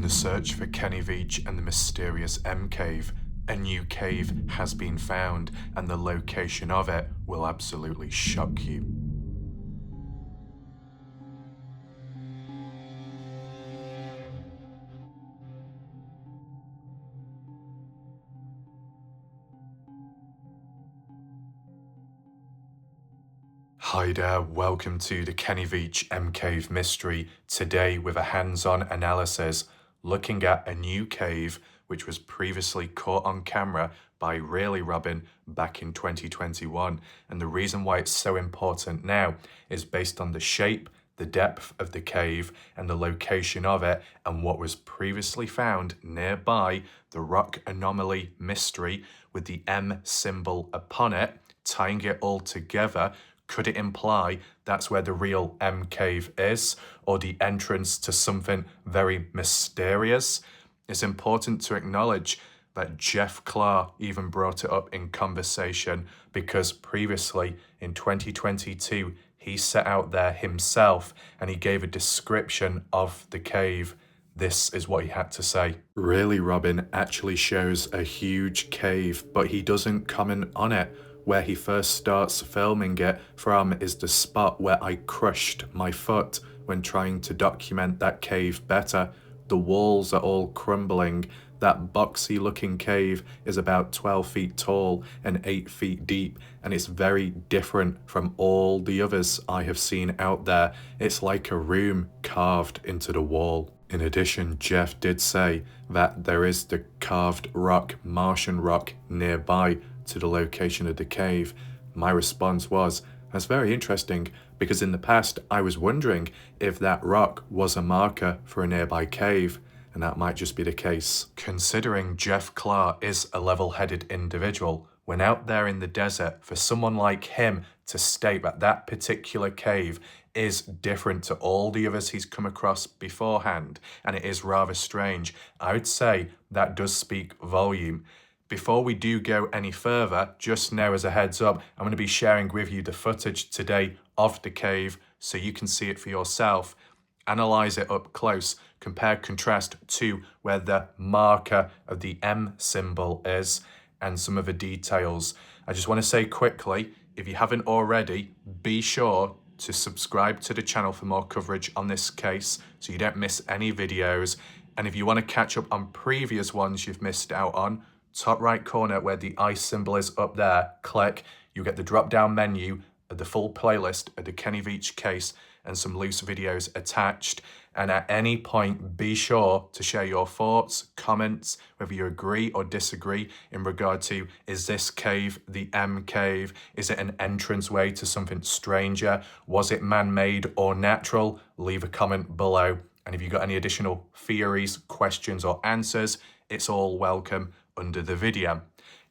the search for Kenny Veach and the mysterious M Cave, a new cave has been found, and the location of it will absolutely shock you. Hi there, welcome to the Kenny Veach M Cave mystery, today with a hands-on analysis looking at a new cave which was previously caught on camera by Really Robin back in 2021. And the reason why it's so important now is based on the shape, the depth of the cave and the location of it, and what was previously found nearby the rock anomaly mystery with the M symbol upon it. Tying it all together, could it imply that's where the real M cave is, or the entrance to something very mysterious? It's important to acknowledge that Jeff Clark even brought it up in conversation, because previously in 2022 he set out there himself and he gave a description of the cave. This is what he had to say. Really Robin actually shows a huge cave, but he doesn't comment on it. Where he first starts filming it from is the spot where I crushed my foot when trying to document that cave better. The walls are all crumbling. That boxy looking cave is about 12 feet tall and 8 feet deep, and it's very different from all the others I have seen out there. It's like a room carved into the wall. In addition, Jeff did say that there is the carved rock, Martian rock, nearby to the location of the cave. My response was, that's very interesting, because in the past I was wondering if that rock was a marker for a nearby cave, and that might just be the case. Considering Jeff Clark is a level-headed individual, when out there in the desert, for someone like him to state that that particular cave is different to all the others he's come across beforehand, and it is rather strange, I would say that does speak volume. Before we do go any further, just now as a heads up, I'm going to be sharing with you the footage today of the cave so you can see it for yourself, analyze it up close, compare contrast to where the marker of the M symbol is, and some of the details. I just want to say quickly, if you haven't already, be sure to subscribe to the channel for more coverage on this case so you don't miss any videos. And if you want to catch up on previous ones you've missed out on, top right corner where the I symbol is up there, click, you get the drop down menu of the full playlist of the Kenny Veach case and some loose videos attached. And at any point, be sure to share your thoughts, comments, whether you agree or disagree in regard to, is this cave the M cave? Is it an entranceway to something stranger? Was it man-made or natural? Leave a comment below. And if you've got any additional theories, questions or answers, it's all welcome under the video.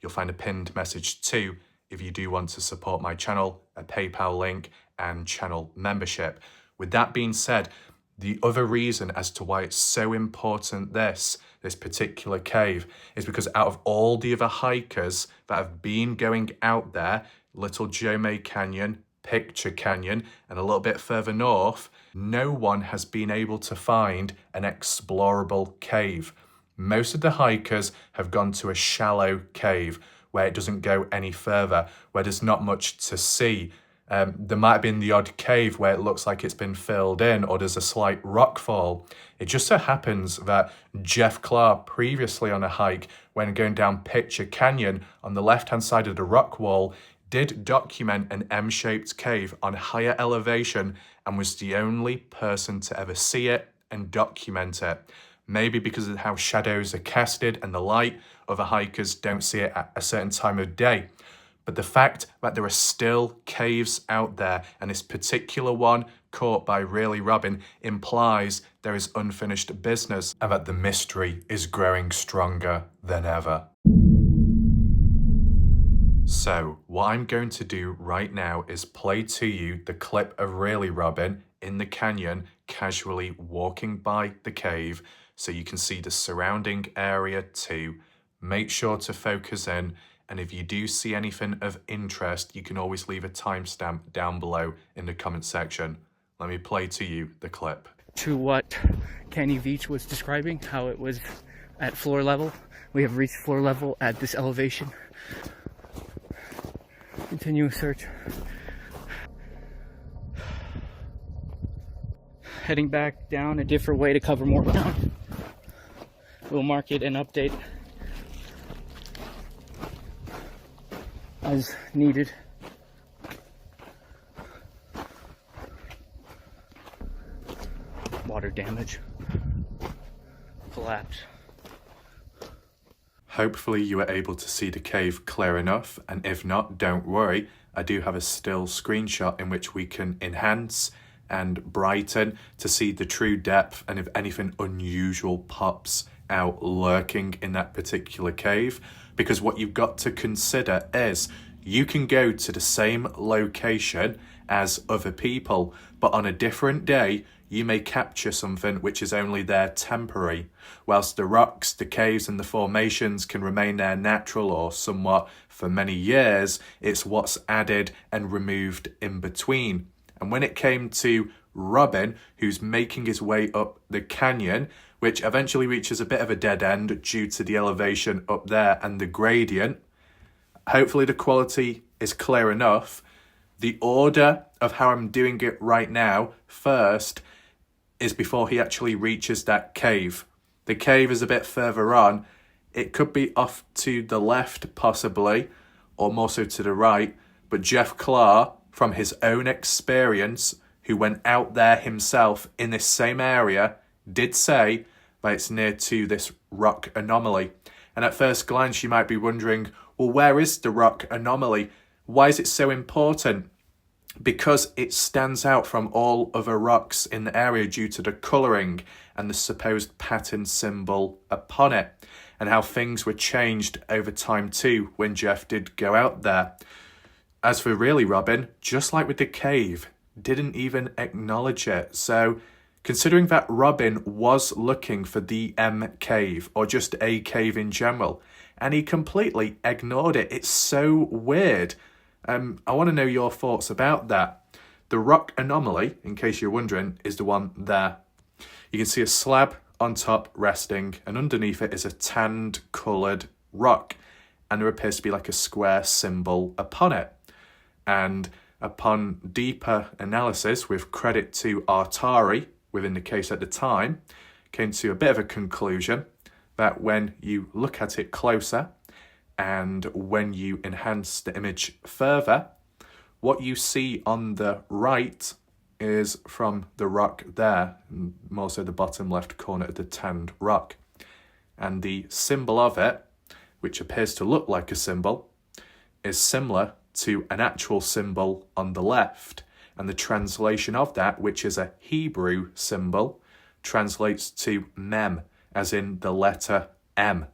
You'll find a pinned message too if you do want to support my channel, a PayPal link and channel membership. With that being said, the other reason as to why it's so important this particular cave is because out of all the other hikers that have been going out there, Little Jome Canyon, Picture Canyon, and a little bit further north, no one has been able to find an explorable cave. Most of the hikers have gone to a shallow cave where it doesn't go any further, where there's not much to see. There might have been the odd cave where it looks like it's been filled in or there's a slight rockfall. It just so happens that Jeff Clark previously on a hike, when going down Picture Canyon on the left-hand side of the rock wall, did document an M-shaped cave on higher elevation and was the only person to ever see it and document it. Maybe because of how shadows are casted and the light, other hikers don't see it at a certain time of day. But the fact that there are still caves out there, and this particular one caught by Really Robin, implies there is unfinished business and that the mystery is growing stronger than ever. So what I'm going to do right now is play to you the clip of Really Robin in the canyon casually walking by the cave so you can see the surrounding area too. Make sure to focus in, and if you do see anything of interest, you can always leave a timestamp down below in the comment section. Let me play to you the clip. to what Kenny Veach was describing, how it was at floor level. We have reached floor level at this elevation. Continuing search. Heading back down a different way to cover more ground. We'll mark it and update as needed. Water damage, collapse. Hopefully you were able to see the cave clear enough, and if not, don't worry, I do have a still screenshot in which we can enhance and brighten to see the true depth and if anything unusual pops out lurking in that particular cave. Because what you've got to consider is you can go to the same location as other people, but on a different day you may capture something which is only there temporary, whilst the rocks, the caves and the formations can remain there natural or somewhat for many years. It's what's added and removed in between. And when it came to Robin, who's making his way up the canyon, which eventually reaches a bit of a dead end due to the elevation up there and the gradient, hopefully the quality is clear enough. The order of how I'm doing it right now, first, is before he actually reaches that cave. The cave is a bit further on. It could be off to the left, possibly, or more so to the right. But Jeff Clark, from his own experience, who went out there himself in this same area, did say that it's near to this rock anomaly. And at first glance, you might be wondering, well, where is the rock anomaly? Why is it so important? Because it stands out from all other rocks in the area due to the colouring and the supposed pattern symbol upon it, and how things were changed over time too when Jeff did go out there. As for really Robin, just like with the cave, didn't even acknowledge it. So considering that Robin was looking for the M cave, or just a cave in general, and he completely ignored it, it's so weird. I want to know your thoughts about that. The rock anomaly, in case you're wondering, is the one there. You can see a slab on top resting, and underneath it is a tanned coloured rock, and there appears to be like a square symbol upon it. And upon deeper analysis, with credit to Artari within the case at the time, came to a bit of a conclusion that when you look at it closer, and when you enhance the image further, what you see on the right is from the rock there, more so the bottom left corner of the tanned rock. And the symbol of it, which appears to look like a symbol, is similar to an actual symbol on the left. And the translation of that, which is a Hebrew symbol, translates to mem, as in the letter M.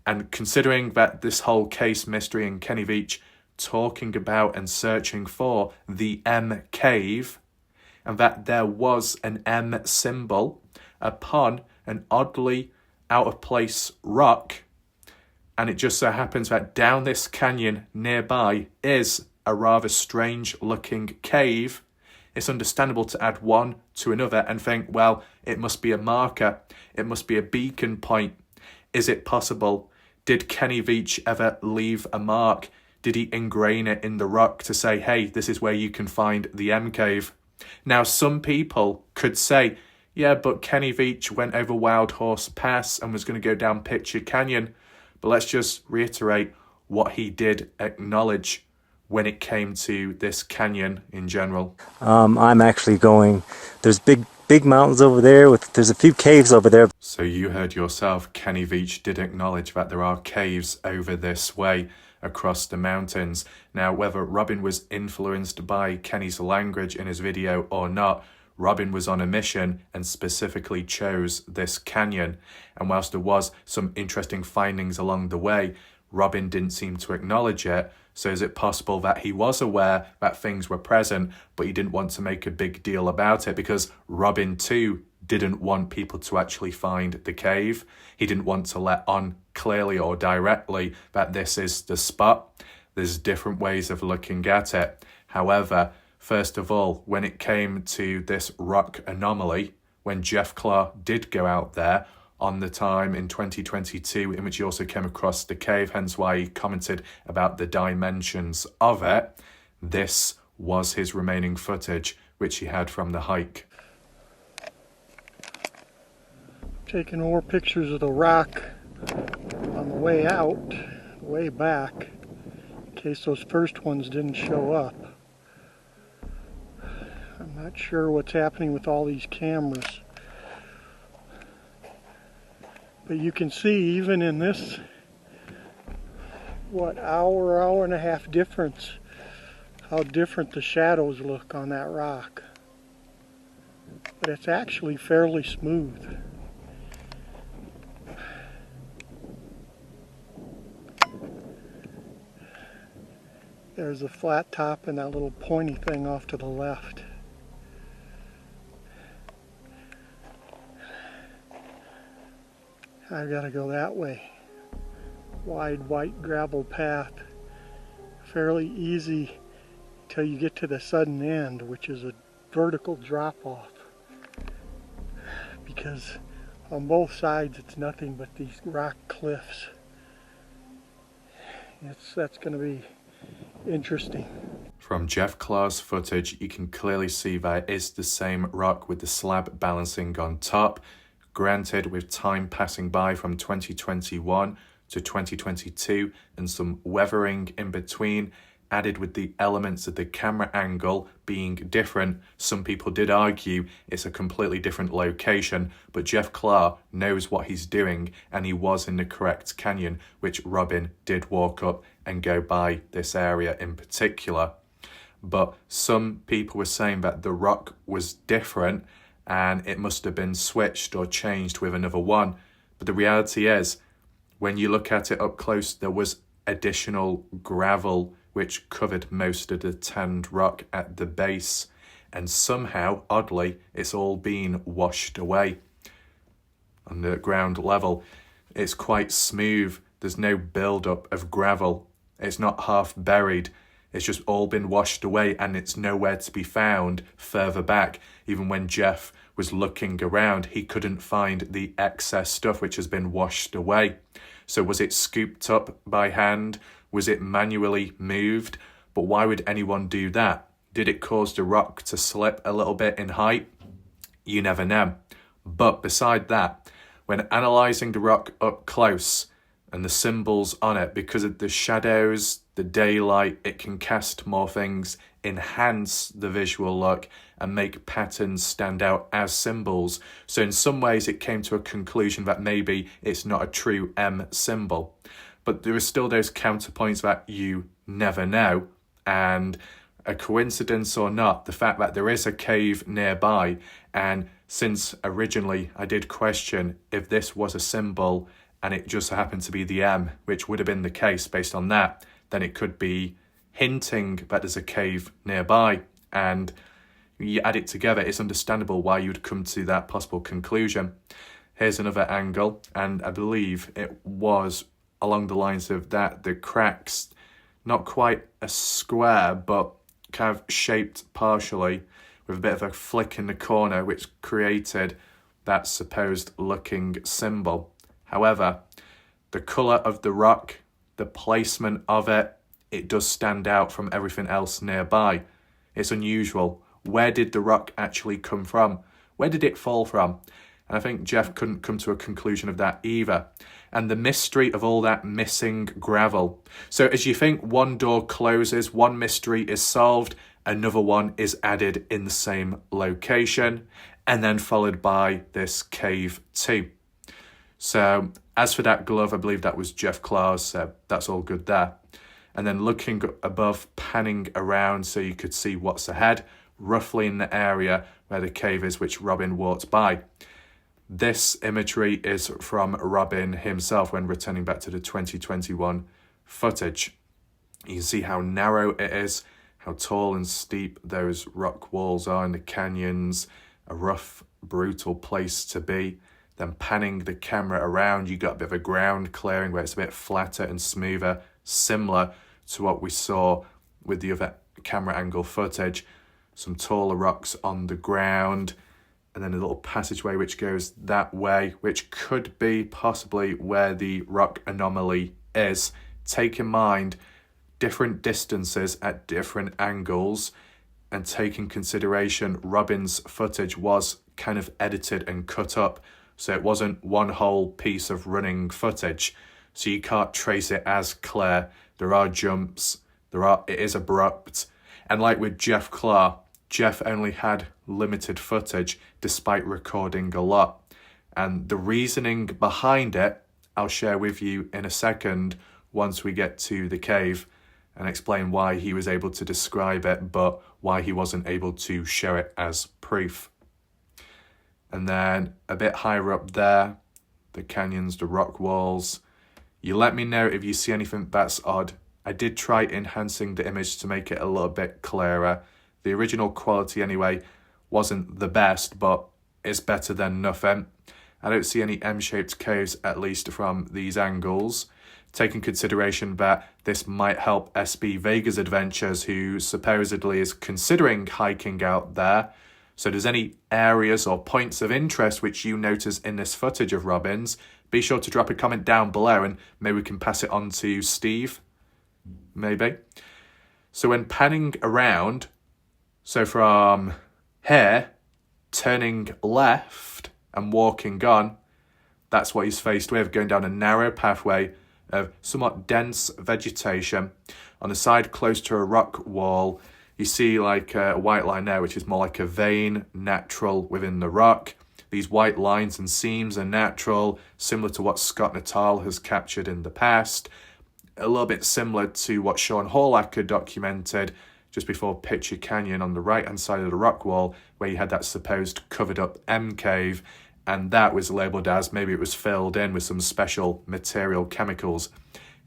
And considering that this whole case mystery and Kenny Veach talking about and searching for the M cave, and that there was an M symbol upon an oddly out of place rock, and it just so happens that down this canyon nearby is a rather strange looking cave, it's understandable to add one to another and think, well, it must be a marker, it must be a beacon point. Is it possible? Did Kenny Veach ever leave a mark? Did he ingrain it in the rock to say, hey, this is where you can find the M cave? Now, some people could say, yeah, but Kenny Veach went over Wild Horse Pass and was going to go down Picture Canyon. But let's just reiterate what he did acknowledge when it came to this canyon in general. I'm actually going, there's big mountains over there, there's a few caves over there. So you heard yourself, Kenny Veach did acknowledge that there are caves over this way across the mountains. Now, whether Robin was influenced by Kenny's language in his video or not, Robin was on a mission and specifically chose this canyon. And whilst there was some interesting findings along the way, Robin didn't seem to acknowledge it. So is it possible that he was aware that things were present, but he didn't want to make a big deal about it because Robin too didn't want people to actually find the cave? He didn't want to let on clearly or directly that this is the spot. There's different ways of looking at it. However, first of all, when it came to this rock anomaly, when Jeff Clark did go out there on the time in 2022 in which he also came across the cave, hence why he commented about the dimensions of it. This was his remaining footage, which he had from the hike. Taking more pictures of the rock on the way out, the way back, in case those first ones didn't show up. I'm not sure what's happening with all these cameras. But you can see even in this, hour and a half difference, how different the shadows look on that rock. But it's actually fairly smooth. There's a flat top and that little pointy thing off to the left. I've got to go that way. Wide white gravel path. Fairly easy till you get to the sudden end, which is a vertical drop off. Because on both sides it's nothing but these rock cliffs. That's going to be interesting. From Jeff Clark's footage, you can clearly see that is the same rock with the slab balancing on top. Granted, with time passing by from 2021 to 2022 and some weathering in between, added with the elements of the camera angle being different, some people did argue it's a completely different location, but Jeff Clark knows what he's doing and he was in the correct canyon, which Robin did walk up and go by this area in particular. But some people were saying that the rock was different and it must have been switched or changed with another one. But the reality is, when you look at it up close, there was additional gravel which covered most of the tanned rock at the base. And somehow, oddly, it's all been washed away on the ground level. It's quite smooth. There's no build-up of gravel. It's not half buried. It's just all been washed away and it's nowhere to be found further back. Even when Jeff was looking around, he couldn't find the excess stuff which has been washed away. So was it scooped up by hand? Was it manually moved? But why would anyone do that? Did it cause the rock to slip a little bit in height? You never know. But beside that, when analysing the rock up close and the symbols on it, because of the shadows, the daylight, it can cast more things, enhance the visual look and make patterns stand out as symbols. So in some ways it came to a conclusion that maybe it's not a true M symbol. But there are still those counterpoints that you never know. And a coincidence or not, the fact that there is a cave nearby, and since originally I did question if this was a symbol and it just happened to be the M, which would have been the case based on that, then it could be hinting that there's a cave nearby. And you add it together, it's understandable why you'd come to that possible conclusion. Here's another angle, and I believe it was along the lines of that, the cracks, not quite a square, but kind of shaped partially with a bit of a flick in the corner, which created that supposed looking symbol. However, the colour of the rock, the placement of it, it does stand out from everything else nearby. It's unusual. Where did the rock actually come from? Where did it fall from? And I think Jeff couldn't come to a conclusion of that either. And the mystery of all that missing gravel. So as you think one door closes, one mystery is solved, another one is added in the same location, and then followed by this cave too. So as for that glove, I believe that was Jeff Clark's, so that's all good there. And then looking above, panning around so you could see what's ahead, roughly in the area where the cave is, which Robin walked by. This imagery is from Robin himself when returning back to the 2021 footage. You can see how narrow it is, how tall and steep those rock walls are in the canyons, a rough, brutal place to be. Then panning the camera around, you got a bit of a ground clearing where it's a bit flatter and smoother, similar to what we saw with the other camera angle footage. Some taller rocks on the ground, and then a little passageway which goes that way, which could be possibly where the rock anomaly is. Take in mind different distances at different angles, and take in consideration Robin's footage was kind of edited and cut up, so it wasn't one whole piece of running footage, so you can't trace it as clear. There are jumps, it is abrupt, and like with Jeff Clark, Jeff only had limited footage despite recording a lot, and the reasoning behind it I'll share with you in a second once we get to the cave and explain why he was able to describe it but why he wasn't able to show it as proof. And then a bit higher up there, the canyons, the rock walls. You let me know if you see anything that's odd. I did try enhancing the image to make it a little bit clearer. The original quality anyway wasn't the best, but it's better than nothing. I don't see any M-shaped caves, at least from these angles. Taking consideration that this might help SB Vega's Adventures, who supposedly is considering hiking out there. So there's any areas or points of interest which you notice in this footage of Robin's, be sure to drop a comment down below and maybe we can pass it on to Steve. Maybe. So when panning around, so from here, turning left and walking on, that's what he's faced with, going down a narrow pathway of somewhat dense vegetation. On the side close to a rock wall, you see like a white line there, which is more like a vein, natural within the rock. These white lines and seams are natural, similar to what Scott Natal has captured in the past. A little bit similar to what Sean Horlacher documented just before Pitcher Canyon on the right-hand side of the rock wall, where you had that supposed covered-up M cave, and that was labelled as maybe it was filled in with some special material chemicals.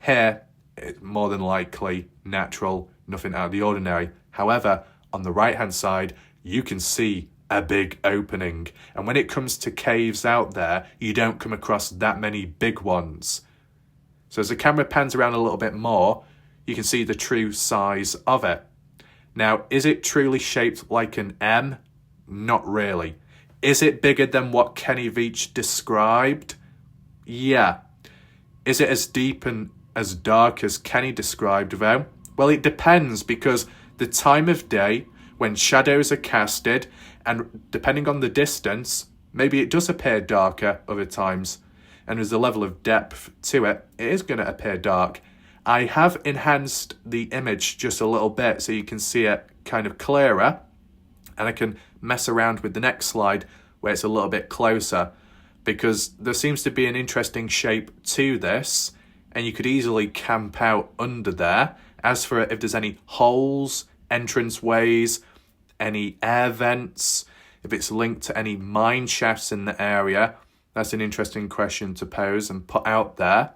Here, it's more than likely natural, nothing out of the ordinary. However, on the right-hand side, you can see a big opening. And when it comes to caves out there, you don't come across that many big ones. So as the camera pans around a little bit more, you can see the true size of it. Now, is it truly shaped like an M? Not really. Is it bigger than what Kenny Veach described? Yeah. Is it as deep and as dark as Kenny described though? Well, it depends, because the time of day, when shadows are casted, and depending on the distance, maybe it does appear darker other times. And there's a level of depth to it, it is going to appear dark. I have enhanced the image just a little bit so you can see it kind of clearer. And I can mess around with the next slide where it's a little bit closer, because there seems to be an interesting shape to this, and you could easily camp out under there. As for if there's any holes, entrance ways, any air vents, if it's linked to any mine shafts in the area, that's an interesting question to pose and put out there.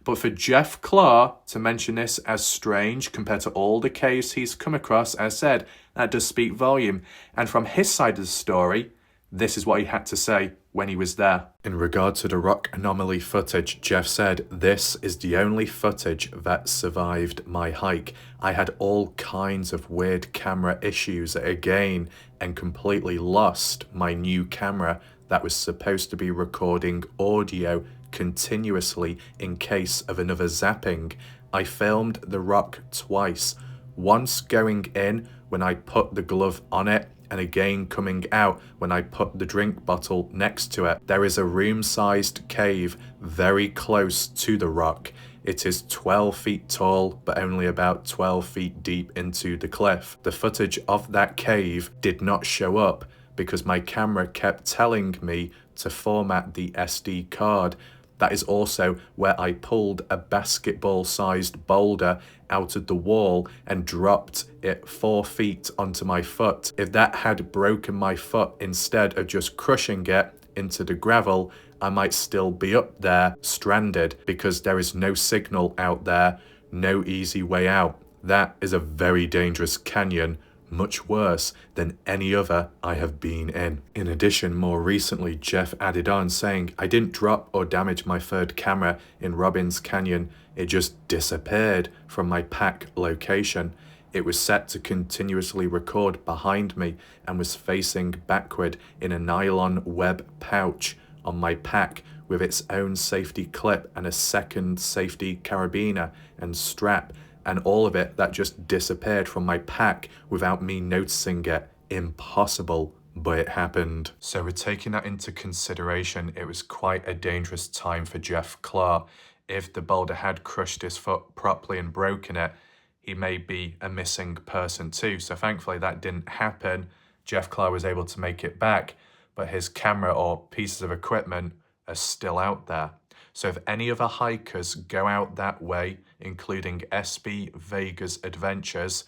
But for Jeff Clark to mention this as strange compared to all the caves he's come across, as said, that does speak volume. And from his side of the story, this is what he had to say when he was there. In regard to the rock anomaly footage, Jeff said, "This is the only footage that survived my hike. I had all kinds of weird camera issues again and completely lost my new camera that was supposed to be recording audio continuously in case of another zapping. I filmed the rock twice, once going in when I put the glove on it, and again coming out when I put the drink bottle next to it. There is a room-sized cave very close to the rock. It is 12 feet tall, but only about 12 feet deep into the cliff. The footage of that cave did not show up because my camera kept telling me to format the SD card. That is also where I pulled a basketball-sized boulder out of the wall and dropped it 4 feet onto my foot. If that had broken my foot instead of just crushing it into the gravel, I might still be up there stranded, because there is no signal out there, no easy way out. That is a very dangerous canyon, much worse than any other I have been in. In addition, more recently, Jeff added on saying, "I didn't drop or damage my third camera in Robbins Canyon. It just disappeared from my pack location. It was set to continuously record behind me and was facing backward in a nylon web pouch on my pack with its own safety clip and a second safety carabiner and strap, and all of it that just disappeared from my pack without me noticing it. Impossible, but it happened. So with taking that into consideration, it was quite a dangerous time for Jeff Clark. If the boulder had crushed his foot properly and broken it, he may be a missing person too. So thankfully that didn't happen. Jeff Clark was able to make it back, but his camera or pieces of equipment are still out there. So if any other hikers go out that way, including SB Vegas Adventures,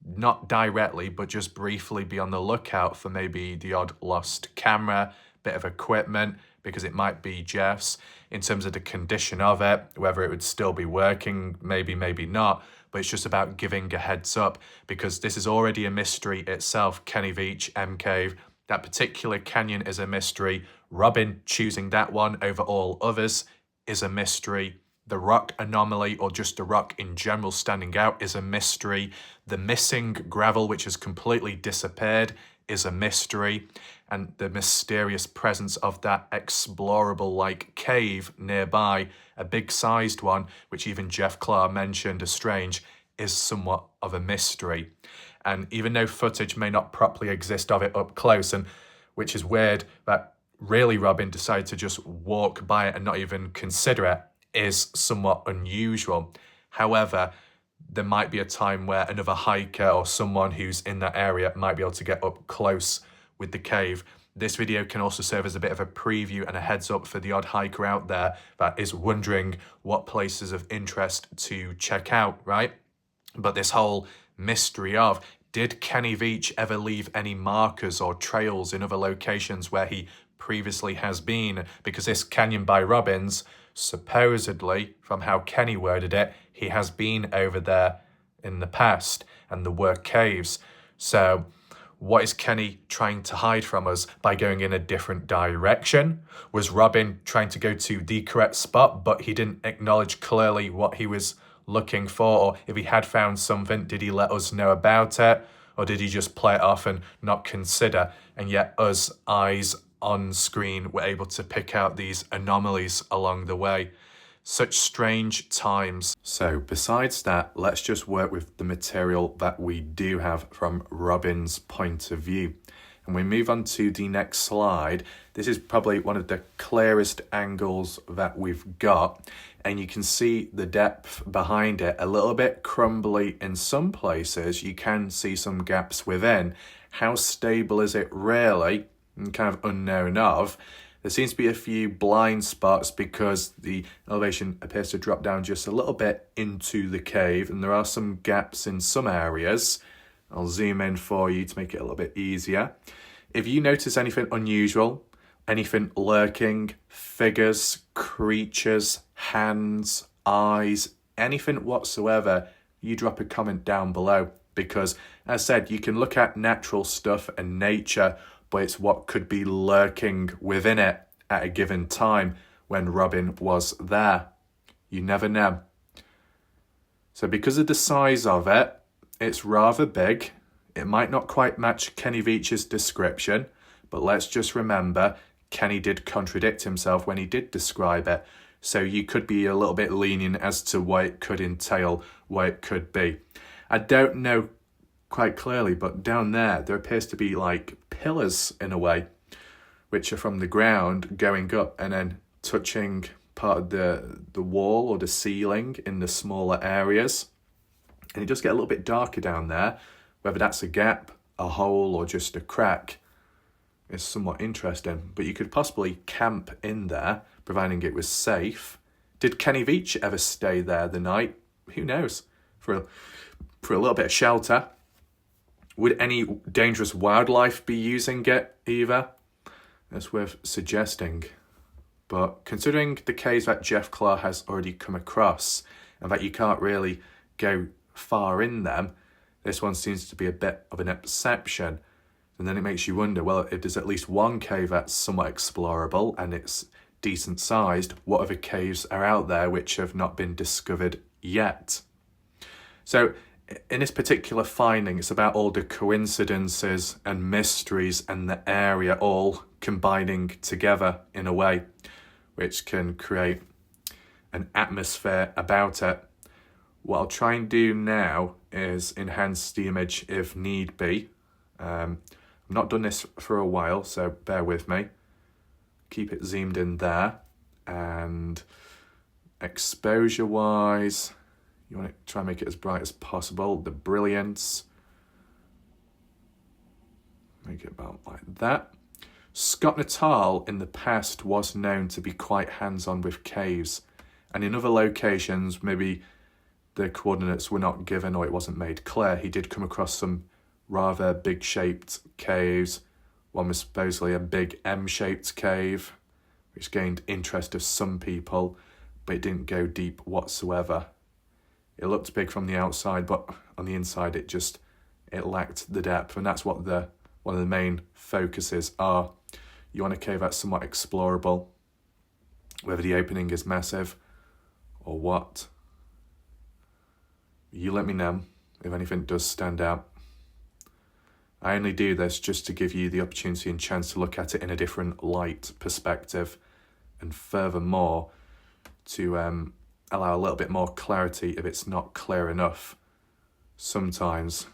not directly, but just briefly be on the lookout for maybe the odd lost camera, bit of equipment, because it might be Jeff's. In terms of the condition of it, whether it would still be working, maybe, maybe not, but it's just about giving a heads up, because this is already a mystery itself. Kenny Veach, M Cave, that particular canyon is a mystery. Robin choosing that one over all others is a mystery. The rock anomaly, or just the rock in general standing out, is a mystery. The missing gravel, which has completely disappeared, is a mystery. And the mysterious presence of that explorable-like cave nearby, a big-sized one, which even Jeff Clark mentioned as strange, is somewhat of a mystery. And even though footage may not properly exist of it up close, and which is weird that really Robin decided to just walk by it and not even consider it, is somewhat unusual. However, there might be a time where another hiker or someone who's in that area might be able to get up close with the cave. This video can also serve as a bit of a preview and a heads up for the odd hiker out there that is wondering what places of interest to check out, right? But this whole mystery of, did Kenny Veach ever leave any markers or trails in other locations where he previously has been? Because this canyon by Robbins, supposedly, from how Kenny worded it, he has been over there in the past, and there were caves. So what is Kenny trying to hide from us by going in a different direction? Was Robin trying to go to the correct spot, but he didn't acknowledge clearly what he was looking for? Or if he had found something, did he let us know about it? Or did he just play it off and not consider? And yet us, eyes on screen, were able to pick out these anomalies along the way. Such strange times. So besides that, let's just work with the material that we do have from Robin's point of view. And we move on to the next slide. This is probably one of the clearest angles that we've got. And you can see the depth behind it, a little bit crumbly in some places. You can see some gaps within. How stable is it really? And kind of unknown of. There seems to be a few blind spots because the elevation appears to drop down just a little bit into the cave, and there are some gaps in some areas. I'll zoom in for you to make it a little bit easier. If you notice anything unusual, anything lurking, figures, creatures, hands, eyes, anything whatsoever, you drop a comment down below, because as I said, you can look at natural stuff and nature, but it's what could be lurking within it at a given time when Robin was there. You never know. So because of the size of it, it's rather big. It might not quite match Kenny Veach's description, but let's just remember, Kenny did contradict himself when he did describe it. So you could be a little bit lenient as to what it could entail, what it could be. I don't know quite clearly, but down there appears to be like pillars in a way, which are from the ground going up and then touching part of the wall or the ceiling in the smaller areas. And it does get a little bit darker down there. Whether that's a gap, a hole, or just a crack is somewhat interesting. But you could possibly camp in there, providing it was safe. Did Kenny Veach ever stay there the night? Who knows? For a little bit of shelter. Would any dangerous wildlife be using it either? That's worth suggesting. But considering the caves that Jeff Clark has already come across, and that you can't really go far in them, this one seems to be a bit of an exception. And then it makes you wonder, well, if there's at least one cave that's somewhat explorable and it's decent sized, what other caves are out there which have not been discovered yet? So in this particular finding, it's about all the coincidences and mysteries and the area all combining together in a way which can create an atmosphere about it. What I'll try and do now is enhance the image if need be. I've not done this for a while, so bear with me. Keep it zoomed in there, and exposure wise, you want to try and make it as bright as possible. The brilliance, make it about like that. Scott Natal in the past was known to be quite hands-on with caves, and in other locations, maybe the coordinates were not given or it wasn't made clear, he did come across some rather big-shaped caves. One was supposedly a big M-shaped cave, which gained interest of some people, but it didn't go deep whatsoever. It looked big from the outside, but on the inside it lacked the depth, and that's what one of the main focuses are. You want a cave that's somewhat explorable, whether the opening is massive or what. You let me know if anything does stand out. I only do this just to give you the opportunity and chance to look at it in a different light perspective, and furthermore to allow a little bit more clarity if it's not clear enough. Sometimes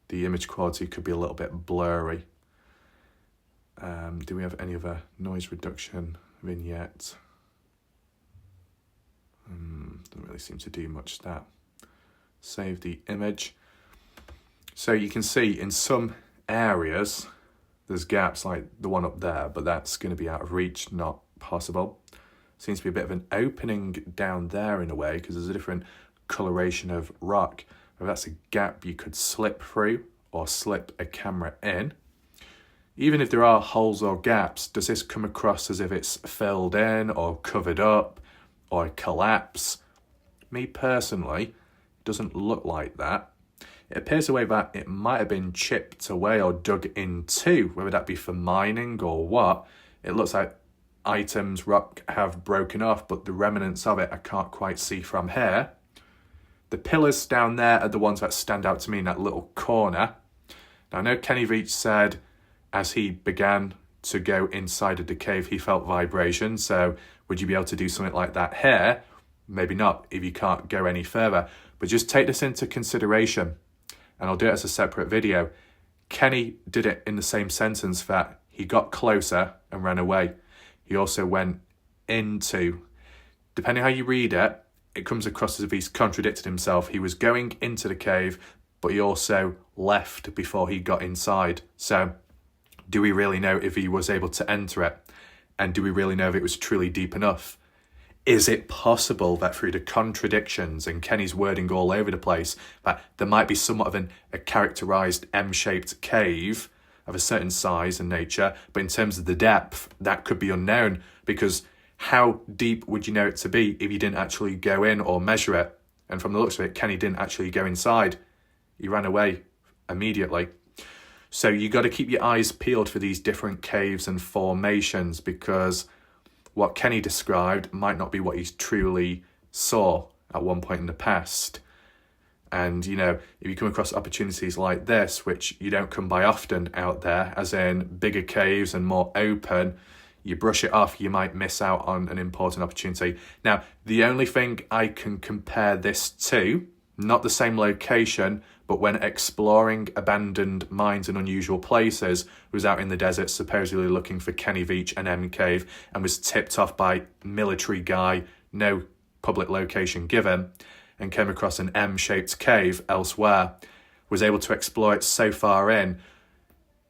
the image quality could be a little bit blurry. Do we have any other noise reduction vignette? Doesn't really seem to do much that. Save the image. So you can see in some areas there's gaps like the one up there, but that's going to be out of reach, not possible. Seems to be a bit of an opening down there in a way, because there's a different coloration of rock. If that's a gap you could slip through or slip a camera in. Even if there are holes or gaps, does this come across as if it's filled in or covered up or collapse? Me personally, it doesn't look like that. It appears the way that it might have been chipped away or dug into, whether that be for mining or what. It looks like items, rock have broken off, but the remnants of it I can't quite see from here. The pillars down there are the ones that stand out to me in that little corner. Now I know Kenny Veach said as he began to go inside of the cave he felt vibration, so would you be able to do something like that here? Maybe not if you can't go any further, but just take this into consideration, and I'll do it as a separate video. Kenny did it in the same sentence that he got closer and ran away. He also went into, depending how you read it, it comes across as if he's contradicted himself. He was going into the cave, but he also left before he got inside. So do we really know if he was able to enter it? And do we really know if it was truly deep enough? Is it possible that through the contradictions and Kenny's wording all over the place, that there might be somewhat of a characterized M-shaped cave of a certain size and nature, but in terms of the depth, that could be unknown, because how deep would you know it to be if you didn't actually go in or measure it? And from the looks of it, Kenny didn't actually go inside. He ran away immediately. So you got to keep your eyes peeled for these different caves and formations, because what Kenny described might not be what he truly saw at one point in the past. And, you know, if you come across opportunities like this, which you don't come by often out there, as in bigger caves and more open, you brush it off, you might miss out on an important opportunity. Now, the only thing I can compare this to, not the same location, but when exploring abandoned mines and unusual places, was out in the desert supposedly looking for Kenny Veach and M Cave, and was tipped off by military guy, no public location given, and came across an M-shaped cave elsewhere, was able to explore it so far in.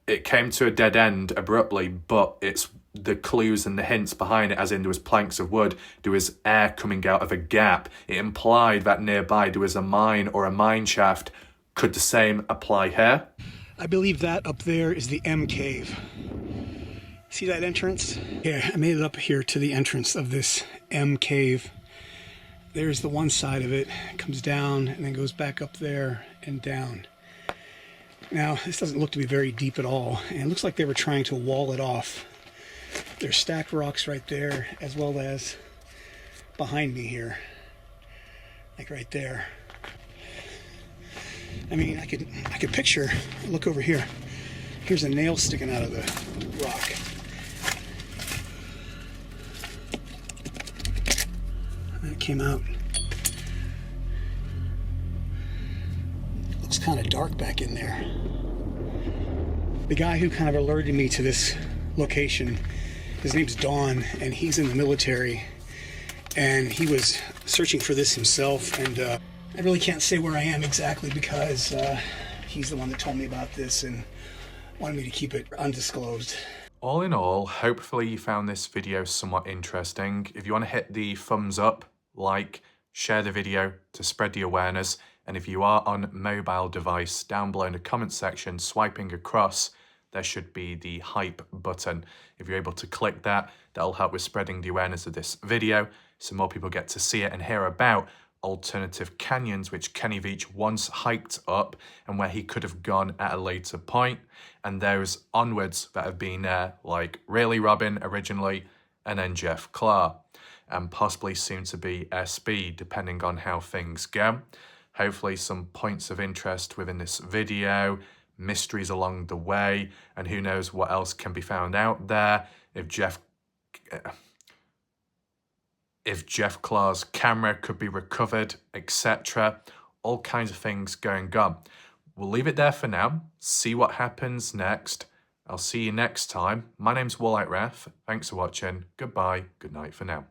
It came to a dead end abruptly, but it's the clues and the hints behind it, as in there was planks of wood, there was air coming out of a gap. It implied that nearby there was a mine or a mine shaft. Could the same apply here? I believe that up there is the M Cave. See that entrance? Yeah, I made it up here to the entrance of this M Cave. There's the one side of it. It comes down and then goes back up there and down. Now, this doesn't look to be very deep at all, and it looks like they were trying to wall it off. There's stacked rocks right there, as well as behind me here, like right there. I mean, I could picture, look over here. Here's a nail sticking out of the rock. And it came out. Looks kind of dark back in there. The guy who kind of alerted me to this location, his name's Don, and he's in the military, and he was searching for this himself, and I really can't say where I am exactly because he's the one that told me about this and wanted me to keep it undisclosed. All in all, hopefully you found this video somewhat interesting. If you want to hit the thumbs up, like, share the video to spread the awareness, and if you are on mobile device, down below in the comment section, swiping across, there should be the hype button. If you're able to click that, that'll help with spreading the awareness of this video so more people get to see it and hear about alternative canyons which Kenny Veach once hiked up and where he could have gone at a later point, and those onwards that have been there, like Really Robin originally, and then Jeff Clark, and possibly soon to be SB, depending on how things go. Hopefully some points of interest within this video, mysteries along the way, and who knows what else can be found out there. If Jeff Clark's camera could be recovered, etc. All kinds of things going on. We'll leave it there for now. See what happens next. I'll see you next time. My name's Warlight Ref. Thanks for watching. Goodbye. Good night for now.